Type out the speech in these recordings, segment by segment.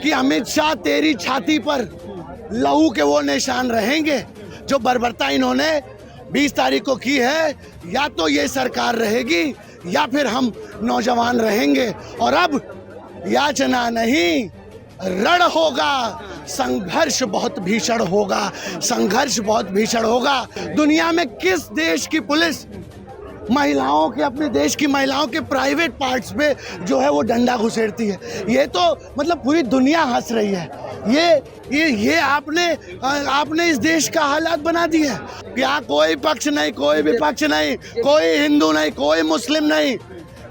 कि अमित शाह तेरी छाती पर लहू के वो निशान रहेंगे जो बर्बरता इन्होंने 20 तारीख को की है। या तो ये सरकार रहेगी या फिर हम नौजवान रहेंगे। और अब याचना नहीं, रण होगा, संघर्ष बहुत भीषण होगा, संघर्ष बहुत भीषण होगा। दुनिया में किस देश की पुलिस महिलाओं के, अपने देश की महिलाओं के प्राइवेट पार्ट्स पे जो है वो डंडा घुसेड़ती है? ये तो मतलब पूरी दुनिया हंस रही है। ये आपने इस देश का हालात बना दिया है। यहाँ कोई पक्ष नहीं, कोई विपक्ष नहीं, कोई हिंदू नहीं, कोई मुस्लिम नहीं,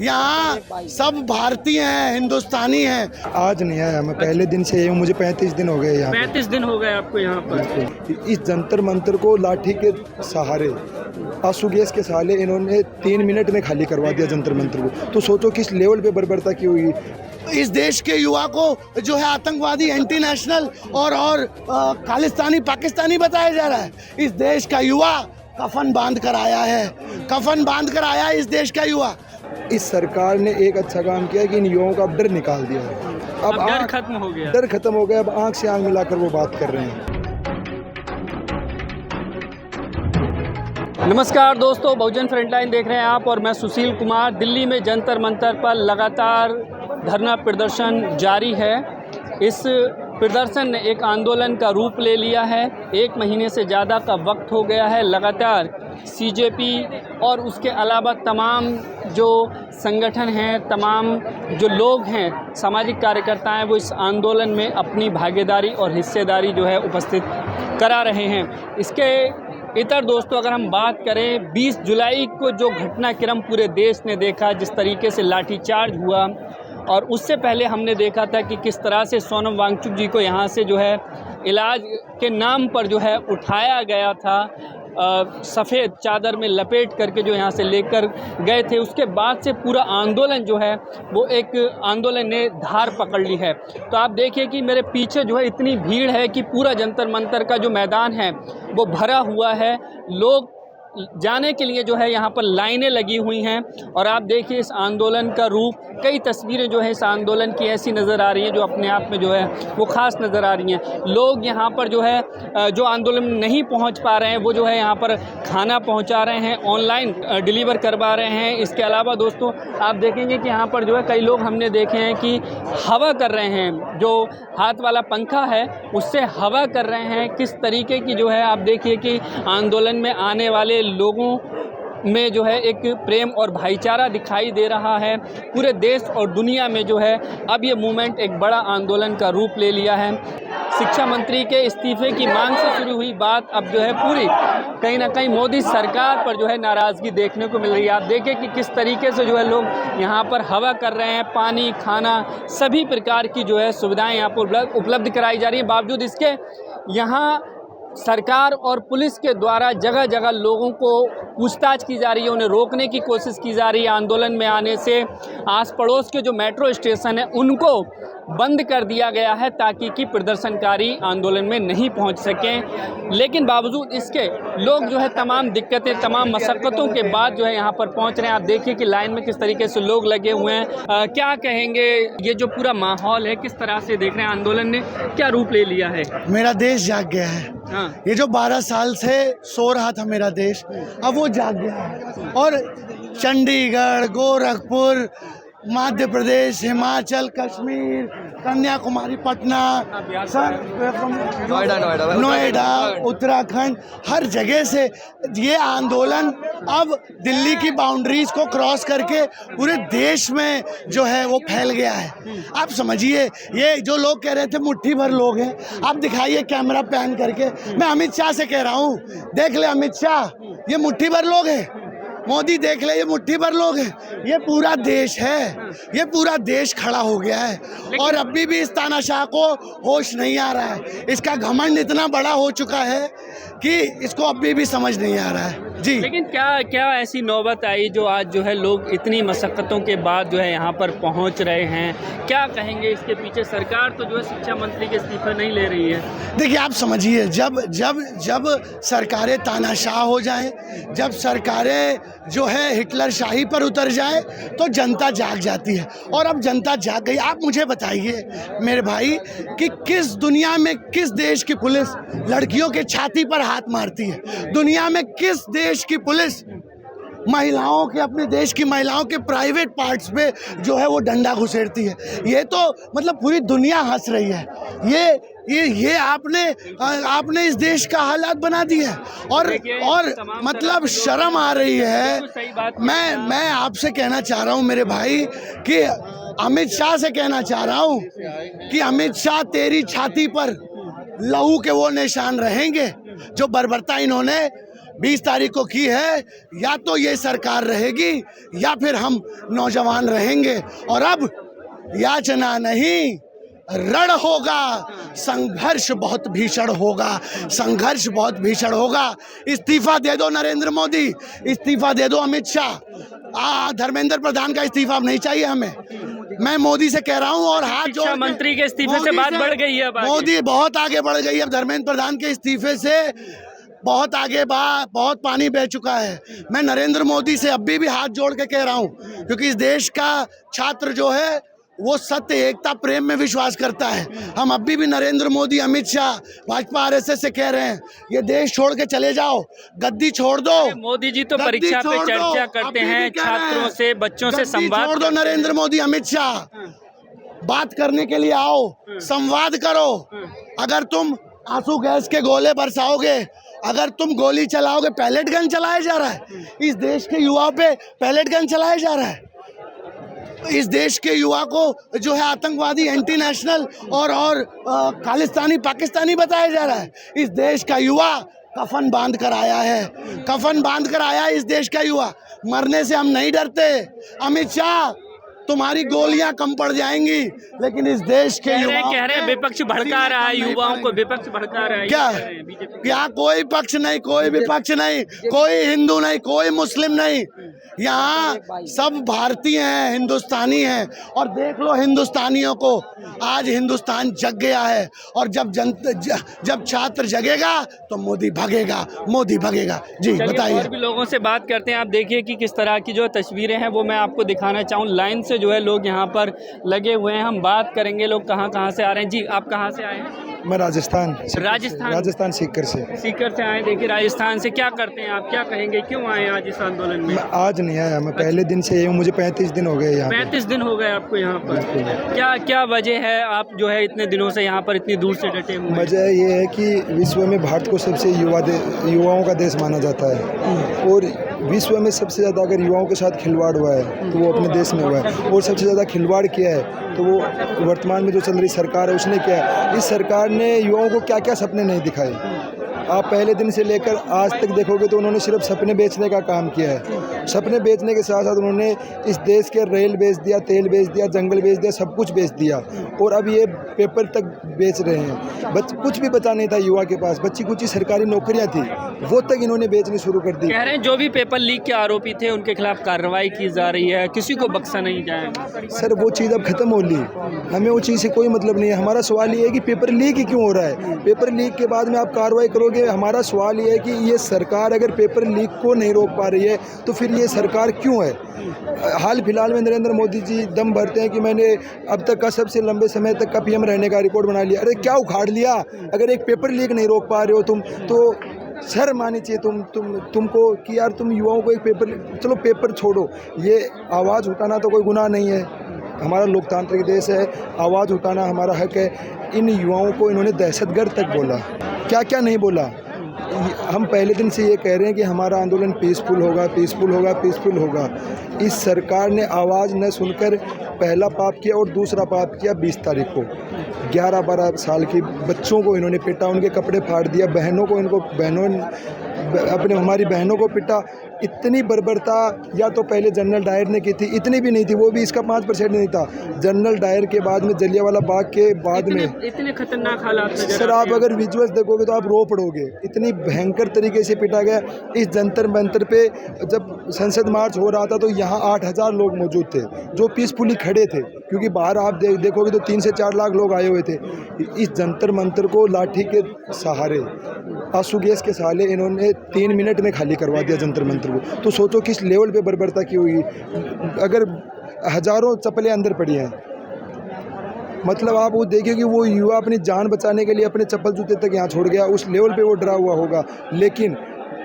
यहाँ सब भारतीय हैं, हिंदुस्तानी हैं। आज नहीं आया, मैं पहले दिन से हूँ, मुझे 35 दिन हो गए यहाँ। 35 दिन हो गए आपको यहाँ पर? इस जंतर मंतर को लाठी के सहारे, आंसू गैस के सहारे इन्होंने 3 मिनट में खाली करवा दिया जंतर मंतर को। तो सोचो किस लेवल पे बर्बरता की हुई। इस देश के युवा को जो है आतंकवादी, एंटी नेशनल और खालिस्तानी, पाकिस्तानी बताया जा रहा है। इस देश का युवा कफन बांध कर आया है, कफन बांध कर आया है इस देश का युवा। इस सरकार ने एक अच्छा काम किया कि इन युवाओं का अब डर निकाल दिया है। अब डर खत्म हो गया, डर खत्म हो गया। अब आंख से आंख मिलाकर वो बात कर रहे हैं। नमस्कार दोस्तों, बहुजन फ्रंटलाइन देख रहे हैं आप और मैं सुशील कुमार। दिल्ली में जंतर मंतर पर लगातार धरना प्रदर्शन जारी है। इस प्रदर्शन ने एक आंदोलन का रूप ले लिया है। 1 महीने से ज़्यादा का वक्त हो गया है। लगातार सीजेपी और उसके अलावा तमाम जो संगठन हैं, तमाम जो लोग हैं, सामाजिक कार्यकर्ता हैं, वो इस आंदोलन में अपनी भागीदारी और हिस्सेदारी जो है उपस्थित करा रहे हैं। इसके इतर दोस्तों, अगर हम बात करें 20 जुलाई को जो घटनाक्रम पूरे देश ने देखा, जिस तरीके से लाठीचार्ज हुआ, और उससे पहले हमने देखा था कि किस तरह से सोनम वांगचुक जी को यहाँ से जो है इलाज के नाम पर जो है उठाया गया था, सफ़ेद चादर में लपेट करके जो यहाँ से लेकर गए थे। उसके बाद से पूरा आंदोलन जो है वो एक आंदोलन ने धार पकड़ ली है। तो आप देखिए कि मेरे पीछे जो है इतनी भीड़ है कि पूरा जंतर मंतर का जो मैदान है वो भरा हुआ है। लोग जाने के लिए जो है यहाँ पर लाइनें लगी हुई हैं। और आप देखिए इस आंदोलन का रूप, कई तस्वीरें जो है इस आंदोलन की ऐसी नज़र आ रही हैं जो अपने आप में जो है वो ख़ास नज़र आ रही हैं। लोग यहाँ पर जो है जो आंदोलन में नहीं पहुँच पा रहे हैं वो जो है यहाँ पर खाना पहुँचा रहे हैं, ऑनलाइन डिलीवर करवा रहे हैं। इसके अलावा दोस्तों आप देखेंगे कि यहाँ पर जो है कई लोग हमने देखे हैं कि हवा कर रहे हैं, जो हाथ वाला पंखा है उससे हवा कर रहे हैं। किस तरीके की जो है आप देखिए कि आंदोलन में आने वाले लोगों में जो है एक प्रेम और भाईचारा दिखाई दे रहा है। पूरे देश और दुनिया में जो है अब ये मूवमेंट एक बड़ा आंदोलन का रूप ले लिया है। शिक्षा मंत्री के इस्तीफे की मांग से शुरू हुई बात अब जो है पूरी कहीं ना कहीं मोदी सरकार पर जो है नाराज़गी देखने को मिल रही है। आप देखें कि किस तरीके से जो है लोग यहाँ पर हवा कर रहे हैं, पानी, खाना, सभी प्रकार की जो है सुविधाएँ यहाँ पर उपलब्ध कराई जा रही हैं। बावजूद इसके यहाँ सरकार और पुलिस के द्वारा जगह जगह लोगों को पूछताछ की जा रही है, उन्हें रोकने की कोशिश की जा रही है। आंदोलन में आने से आस पड़ोस के जो मेट्रो स्टेशन है उनको बंद कर दिया गया है ताकि कि प्रदर्शनकारी आंदोलन में नहीं पहुंच सकें। लेकिन बावजूद इसके लोग जो है तमाम दिक्कतें, तमाम मशक्क़तों के बाद जो है यहाँ पर पहुँच रहे हैं। आप देखिए कि लाइन में किस तरीके से लोग लगे हुए हैं। क्या कहेंगे, ये जो पूरा माहौल है किस तरह से देख रहे हैं, आंदोलन ने क्या रूप ले लिया है? मेरा देश जाग गया है। ये जो 12 साल से सो रहा था मेरा देश, अब वो जाग गया है। और चंडीगढ़, गोरखपुर, मध्य प्रदेश, हिमाचल, कश्मीर, कन्याकुमारी, पटना, नोएडा, उत्तराखंड, हर जगह से ये आंदोलन अब दिल्ली की बाउंड्रीज को क्रॉस करके पूरे देश में जो है वो फैल गया है। आप समझिए, ये जो लोग कह रहे थे मुट्ठी भर लोग हैं, आप दिखाइए कैमरा पैन करके। मैं अमित शाह से कह रहा हूँ, देख ले अमित शाह, ये मुट्ठी भर लोग हैं। मोदी देख ले, ये मुट्ठी भर लोग हैं। ये पूरा देश है, ये पूरा देश खड़ा हो गया है। और अभी भी इस तानाशाह को होश नहीं आ रहा है। इसका घमंड इतना बड़ा हो चुका है कि इसको अभी भी समझ नहीं आ रहा है। जी। लेकिन क्या ऐसी नौबत आई जो आज जो है लोग इतनी मशक्क़तों के बाद जो है यहाँ पर पहुँच रहे हैं? क्या कहेंगे इसके पीछे? सरकार तो जो है शिक्षा मंत्री के इस्तीफा नहीं ले रही है। देखिए, आप समझिए, जब सरकारें तानाशाह हो जाएं, जब सरकारें जो है हिटलर शाही पर उतर जाए तो जनता जाग जाती है, और अब जनता जाग गई। आप मुझे बताइए मेरे भाई कि किस दुनिया में किस देश की पुलिस लड़कियों के छाती पर हाथ मारती है? दुनिया में किस देश की पुलिस महिलाओं के, अपने देश की महिलाओं के प्राइवेट पार्ट्स पे जो है वो डंडा घुसेड़ती है? ये तो मतलब पूरी दुनिया हंस रही है। ये आपने इस देश का हालात बना दिया है, और मतलब शर्म आ रही है। मैं आपसे कहना चाह रहा हूँ मेरे भाई कि अमित शाह से कहना चाह रहा हूँ कि अमित शाह, तेरी छाती पर लहू के वो निशान रहेंगे जो बर्बरता इन्होंने 20 तारीख को की है। या तो ये सरकार रहेगी या फिर हम नौजवान रहेंगे, और अब याचना नहीं, रण होगा, संघर्ष बहुत भीषण होगा, संघर्ष बहुत भीषण होगा। इस्तीफा दे दो नरेंद्र मोदी, इस्तीफा दे दो अमित शाह। धर्मेंद्र प्रधान का इस्तीफा नहीं चाहिए हमें। मैं मोदी से कह रहा हूं, और हाथ जोड़ के, मंत्री के इस्तीफे से बात बढ़ गई है। मोदी बहुत आगे बढ़ गई है। धर्मेंद्र प्रधान के इस्तीफे से बहुत आगे बहुत पानी बह चुका है। मैं नरेंद्र मोदी से अभी भी हाथ जोड़ के कह रहा हूं, क्योंकि इस देश का छात्र जो है वो सत्य, एकता, प्रेम में विश्वास करता है। हम अभी भी नरेंद्र मोदी, अमित शाह, भाजपा, आरएसएस से कह रहे हैं, ये देश छोड़ के चले जाओ, गद्दी छोड़ दो। मोदी जी तो परीक्षा पे चर्चा करते हैं, छात्रों से, बच्चों से संवाद छोड़ दो। नरेंद्र मोदी, अमित शाह, बात करने के लिए आओ, संवाद करो। अगर तुम आंसू गैस के गोले बरसाओगे, अगर तुम गोली चलाओगे, पैलेट गन चलाया जा रहा है इस देश के युवाओं पे, पैलेट गन चलाया जा रहा है। इस देश के युवा को जो है आतंकवादी, एंटी नेशनल और खालिस्तानी, पाकिस्तानी बताया जा रहा है। इस देश का युवा कफन बांध कर आया है, कफन बांध कर आया है इस देश का युवा। मरने से हम नहीं डरते। अमित शाह, तुम्हारी गोलियां कम पड़ जाएंगी, लेकिन इस देश के युवाओं, कह रहे हैं विपक्ष भड़का रहा है, युवाओं को विपक्ष भड़का रहा है। क्या कोई पक्ष नहीं, कोई विपक्ष नहीं, कोई हिंदू नहीं, कोई मुस्लिम नहीं, यहाँ सब भारतीय हैं, हिंदुस्तानी हैं। और देख लो हिंदुस्तानियों को, आज हिंदुस्तान जग गया है। और जब छात्र जगेगा तो मोदी भगेगा, मोदी भगेगा। जी बताइए। और भी लोगों से बात करते हैं। आप देखिए कि किस तरह की जो तस्वीरें हैं वो मैं आपको दिखाना चाहूँ। लाइन से जो है लोग यहाँ पर लगे हुए हैं। हम बात करेंगे लोग कहाँ से आ रहे हैं। जी, आप कहाँ से आए हैं? मैं राजस्थान सीकर से आए। देखिए, राजस्थान से क्या करते हैं आप, क्या कहेंगे, क्यों आए आज इस आंदोलन में? मैं आज नहीं आया, मैं पहले दिन से हूँ। मुझे 35 दिन हो गए यहाँ। 35 दिन हो गए आपको यहाँ पर? क्या वजह है आप जो है इतने दिनों से यहाँ पर इतनी दूर से डटे हुए? वजह ये है कि विश्व में भारत को सबसे युवाओं का देश माना जाता है, और विश्व में सबसे ज़्यादा अगर युवाओं के साथ खिलवाड़ हुआ है तो वो अपने देश में हुआ है। और सबसे ज़्यादा खिलवाड़ किया है तो वो वर्तमान में जो चल रही सरकार है उसने किया है। इस सरकार ने युवाओं को क्या क्या सपने नहीं दिखाए। आप पहले दिन से लेकर आज तक देखोगे तो उन्होंने सिर्फ सपने बेचने का काम किया है। सपने बेचने के साथ साथ उन्होंने इस देश के रेल बेच दिया, तेल बेच दिया, जंगल बेच दिया, सब कुछ बेच दिया, और अब ये पेपर तक बेच रहे हैं। कुछ भी बचा नहीं था युवा के पास। बच्ची कुछ सरकारी नौकरियां थी वो तक इन्होंने बेचनी शुरू कर दी। कह रहे हैं जो भी पेपर लीक के आरोपी थे उनके खिलाफ कार्रवाई की जा रही है, किसी को बख्शा नहीं जाएगा। सर वो चीज़ अब खत्म हो ली, हमें वो चीज़ से कोई मतलब नहीं है। हमारा सवाल ये है कि पेपर लीक ही क्यों हो रहा है? पेपर लीक के बाद में आप कार्रवाई करोगे। हमारा सवाल ये है कि ये सरकार अगर पेपर लीक को नहीं रोक पा रही है तो फिर ये सरकार क्यों है? हाल फिलहाल में नरेंद्र मोदी जी दम भरते हैं कि मैंने अब तक का सबसे लंबे समय तक का पीएम रहने का रिकॉर्ड बना लिया। अरे क्या उखाड़ लिया? अगर एक पेपर लीक नहीं रोक पा रहे हो तुम, तो शर्म आनी चाहिए तुमको कि यार तुम युवाओं को एक पेपर, चलो पेपर छोड़ो, ये आवाज़ उठाना तो कोई गुनाह नहीं है। हमारा लोकतांत्रिक देश है, आवाज़ उठाना हमारा हक है। इन युवाओं को इन्होंने दहशतगर्द तक बोला, क्या क्या नहीं बोला। हम पहले दिन से ये कह रहे हैं कि हमारा आंदोलन पीसफुल होगा, पीसफुल होगा, पीसफुल होगा। इस सरकार ने आवाज़ न सुनकर पहला पाप किया और दूसरा पाप किया 20 तारीख को। 11-12 साल की बच्चों को इन्होंने पीटा, उनके कपड़े फाड़ दिया, बहनों को अपने हमारी बहनों को पिटा। इतनी बर्बरता या तो पहले जनरल डायर ने की थी, इतनी भी नहीं थी, वो भी इसका 5% नहीं था। जनरल डायर के बाद में जलियांवाला बाग के बाद में इतने खतरनाक हालात नजर सर, आप अगर विजुअल्स देखोगे तो आप रो पड़ोगे। इतनी भयंकर तरीके से पिटा गया। इस जंतर मंतर पे जब संसद मार्च हो रहा था तो यहाँ 8,000 लोग मौजूद थे जो पीसफुली खड़े थे, क्योंकि बाहर आप देखोगे तो 3 से 4 लाख लोग आए हुए थे। इस जंतर मंतर को लाठी के सहारे, आंसू गैस के सहारे इन्होंने 3 मिनट में खाली करवा दिया जंतर मंतर को। तो सोचो किस लेवल पे बर्बरता की हुई। अगर हज़ारों चप्पलें अंदर पड़ी हैं, मतलब आप वो देखिए कि वो युवा अपनी जान बचाने के लिए अपने चप्पल जूते तक यहाँ छोड़ गया, उस लेवल पे वो डरा हुआ होगा। लेकिन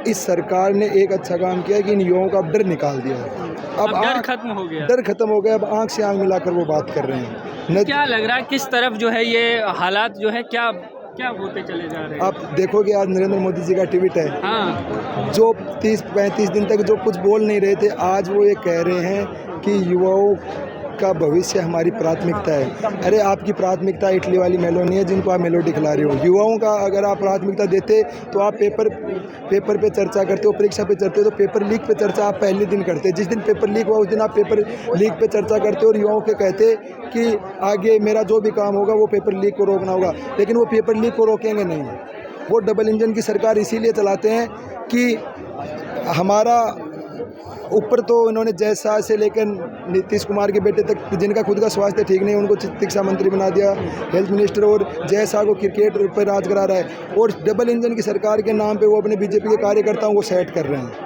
इस सरकार ने एक अच्छा काम किया कि इन युवाओं का अब डर निकाल दिया है। अब डर खत्म हो गया, डर खत्म हो गया। अब आंख से आंख मिलाकर वो बात कर रहे हैं। क्या लग रहा है किस तरफ जो है ये हालात जो है क्या क्या होते चले जा रहे हैं? आप देखोगे आज नरेंद्र मोदी जी का ट्वीट है, हाँ, जो 30-35 दिन तक जो कुछ बोल नहीं रहे थे, आज वो ये कह रहे हैं कि युवाओं का भविष्य हमारी प्राथमिकता है। अरे आपकी प्राथमिकता इटली वाली मेलोनी है जिनको आप मेलोडी खिला रहे हो। युवाओं का अगर आप प्राथमिकता देते तो आप पेपर पे चर्चा करते हो, परीक्षा पे चर्चे हो, तो पेपर लीक पे चर्चा आप पहले दिन करते। जिस दिन पेपर लीक हुआ उस दिन आप पेपर लीक पे चर्चा करते हो और युवाओं के कहते कि आगे मेरा जो भी काम होगा वो पेपर लीक को रोकना होगा। लेकिन वो पेपर लीक को रोकेंगे नहीं। वो डबल इंजन की सरकार इसीलिए चलाते हैं कि हमारा ऊपर तो इन्होंने जय शाह से लेकर नीतीश कुमार के बेटे तक, जिनका खुद का स्वास्थ्य ठीक नहीं, उनको चिकित्सा मंत्री बना दिया, हेल्थ मिनिस्टर, और जय शाह को क्रिकेट पर राज करा रहा है। और डबल इंजन की सरकार के नाम पे वो अपने बीजेपी के कार्यकर्ताओं को सेट कर रहे हैं।